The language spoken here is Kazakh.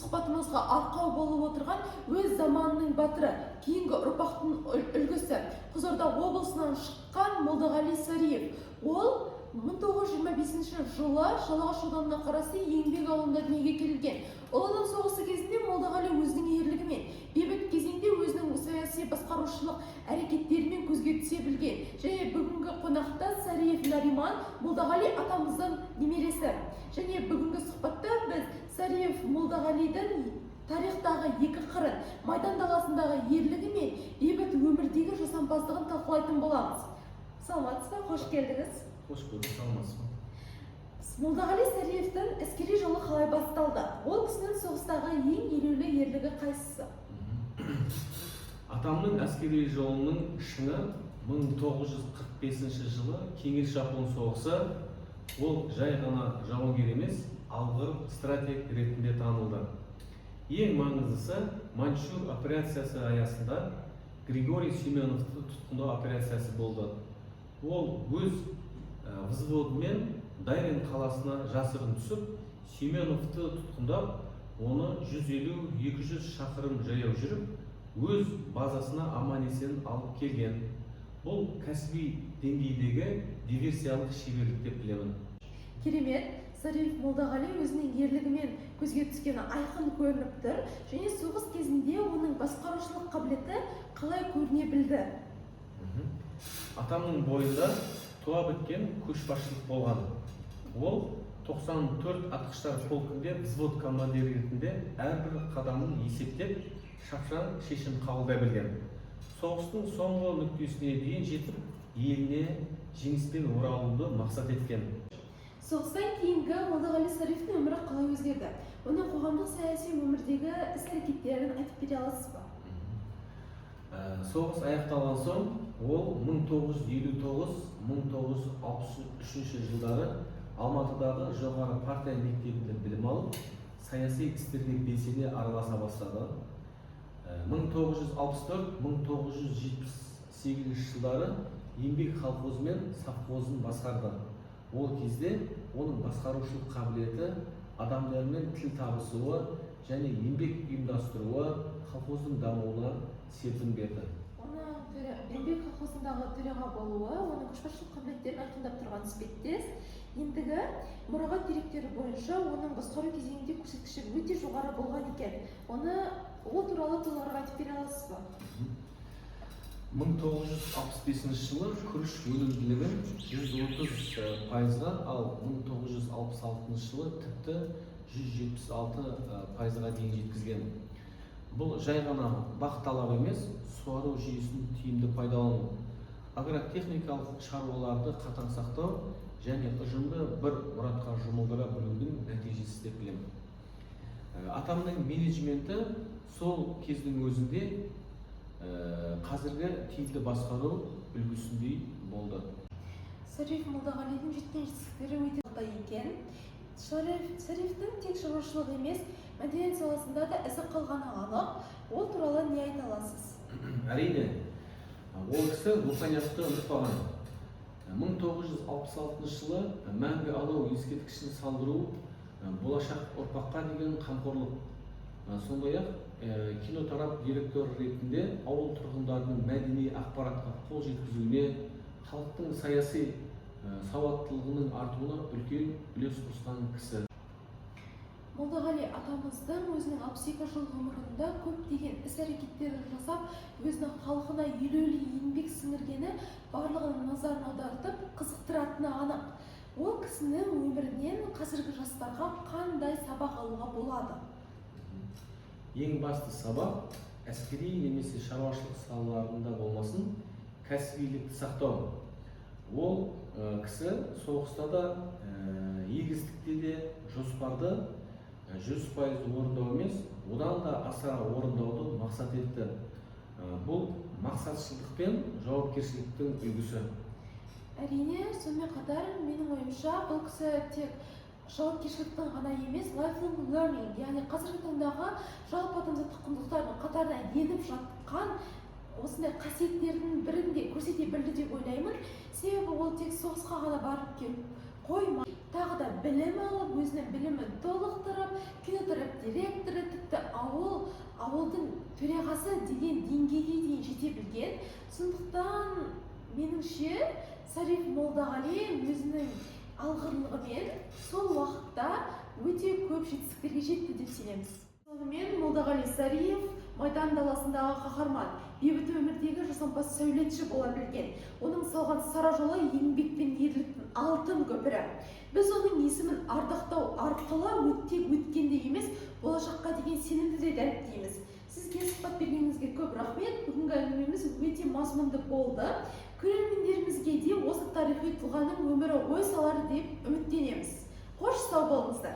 сұхбатымызға арқау болып отырған өз заманының батыры, кейінгі ұрпақтың үлгісі, Қызылорда облысынан шыққан Молдағали Сариев. Ол 1925 жылы Жалағаш ауданына қарасты Еңбек ауылында дүниеге келген. Ұлы Отан соғысы кезінде Молдағали өзінің ерлігімен, бейбіт кезеңде өзінің саяси басқарушылық әрекеттерімен көзге түсе білген. Және бүгінгі қонақта Сариев Нариман Молдағали атамыздың немересі. Және бүгінгі сұхбатта біз Сариев Молдағалидің тарихтағы екі қырын, майдан даласындағы ерлігі мен бейбіт өмірдегі жасампаздығын талқылайтын боламыз. Саламатсыз ба? Қош келдіңіз. Қош көрдік, саламатсыз ба? Молдағали Сариевтің әскери жолы қалай басталды? Ол кісінің соғыстағы ең елеулі ерлігі қайсысы? Атамның әскери жолының шыңы 1945 жылы Кеңес Жапон соғысы. Ол жай ғана жауынгер емес, алғыр стратег ретінде танылды. Ең маңыздысы Манчжур операциясы аясында Григорий Семеновты тұтқындау операциясы болды. Ол өз взводымен Дайрен қаласына жасырын түсіп, Семеновты тұтқындап, оны 150-200 шақырым жаяу жүріп, өз базасына аман-есен алып келген. Бұл кәсіби деңгейдегі диверсиялық шеберлік деп білемін. Керемет. Сариев Молдағали өзінің ерлігімен көзге түскені айқын көрініп тұр, және соғыс кезінде оның басқарушылық қабілеті қалай көріне білді? Атамның бойында туа біткен көшбасшылық болған. Ол 94 атқыштар полкінде взвод командирі ретінде әрбір қадамын есептеп, шапшаң шешім қабылдай білген. Соғыстың соңғы нүктесіне дейін жетіп, еліне жеңіспен оралуды мақсат еткен. Соғыстан кейінгі Молдағали Сариевтің өмірі қалай өзгерді? Оның қоғамдық саяси өмірдегі іс-әрекеттерін айтып бере аласыз ба? Соғыс аяқталған соң, ол 1959-1963 жылдары Алматыдағы жоғары партия мектебінде білім алып, саяси істерге белсене араласа бастады. 1964-1978 жылдары еңбек колхозы мен совхозын басқарды. Ол кезде оның басқарушылық қабілеті, адамдармен тіл табысуы және еңбек ұйымдастыруы колхоздың дамуына серпін берді. Оны еңбек колхозындағы төраға болуы, оның көшбасшылық қабілеттерін айқындап тұрған іспеттес. Ендігі мұрағат деректері бойынша оның басқару кезеңінде көрсеткіші өте жоғары болған екен. Ол туралы толығырақ айтып бере аласыз ба? 1965 жылы күріш өнімділігін 130%-ға, ал 1966 жылы тіпті 176%-ға дейін жеткізген. Бұл жай ғана бақ талап емес, суару жүйесін тиімді пайдалану, агротехникалық шаруаларды қатаң сақтау және ұжымды бір мұратқа жұмылдыра білудің нәтижесі деп білемін. Атамның менеджменті сол кездің өзінде қазіргі тиімді басқару үлгісіндей болды. Сариев Молдағалидің жеткен жетістіктері өте мықты екен. Сариевтің тек шаруашылық емес, мәдениет саласында да ізі қалғаны анық. Ол туралы не айта аласыз? Әрине, ол кісі руханиятты ұмытпаған. 1966 жылы мәңгі алау ескерткішін салдыру болашақ ұрпаққа деген қамқорлық. Сондай-ақ кинотарап директор ретінде ауыл тұрғындарының мәдени ақпаратқа қол жеткізуіне, халықтың саяси сауаттылығының артуына үлкен үлес қосқан кісі. Молдағали атамыздың өзінің 62 жыл ғұмырында көптеген іс-әрекеттерін жасап, өзінің халқына елеулі еңбек сіңіргені барлығының назарын аудартып қызықтыратыны анық. Ол кісінің өмірінен қазіргі жастарға қандай сабақ алуға болады? Ең басты сабақ әскери немесе шаруашылық салаларында болмасын, кәсібилікті сақтау. Ол кісі соғыста да, егістікте де жоспарды 100% орындау емес, одан да аса орындауды мақсат етті. Бұл мақсатшылдық пен жауапкершіліктің үлгісі. Әрине, сонымен қатар менің ойымша, бұл кісі тек жауапкершіліктің ғана емес, lifelong learning, яғни қазіргі таңдағы жалпы адамзаттық құндылықтардың қатарына еніп жатқан осындай қасиеттердің бірін де көрсете білді деп ойлаймын. Себебі ол тек соғысқа ғана барып келіп қоймай, тағы да білім алып, өзінің білімін толықтырып, кинотарап директоры, тіпті ауылдың төрағасы деген деңгейге дейін жете білген. Сондықтан меніңше Сариф Молдағали өзінің алғырлығымен сол уақытта өте көп жетістіктерге жетті деп сенеміз. Сонымен Молдағали Сариф майдан даласындағы қаһарман, бейбіт өмірдегі жасампаз сәулетші бола білген. Оның салған сара жолы еңбек пен ерліктің алтын көпірі. Біз оның есімін ардақтау арқылы тек өткенде емес, болашаққа деген сенімді де дәріптейміз. Сізге сұхбат бергеніңізге көп рахмет. Бүгінгі әңгімеміз өте мазмұнды болды. Көрермендерімізге де осы тарихи тұлғаның өмірі ой салар деп үміттенеміз. Қош сау болыңыздар.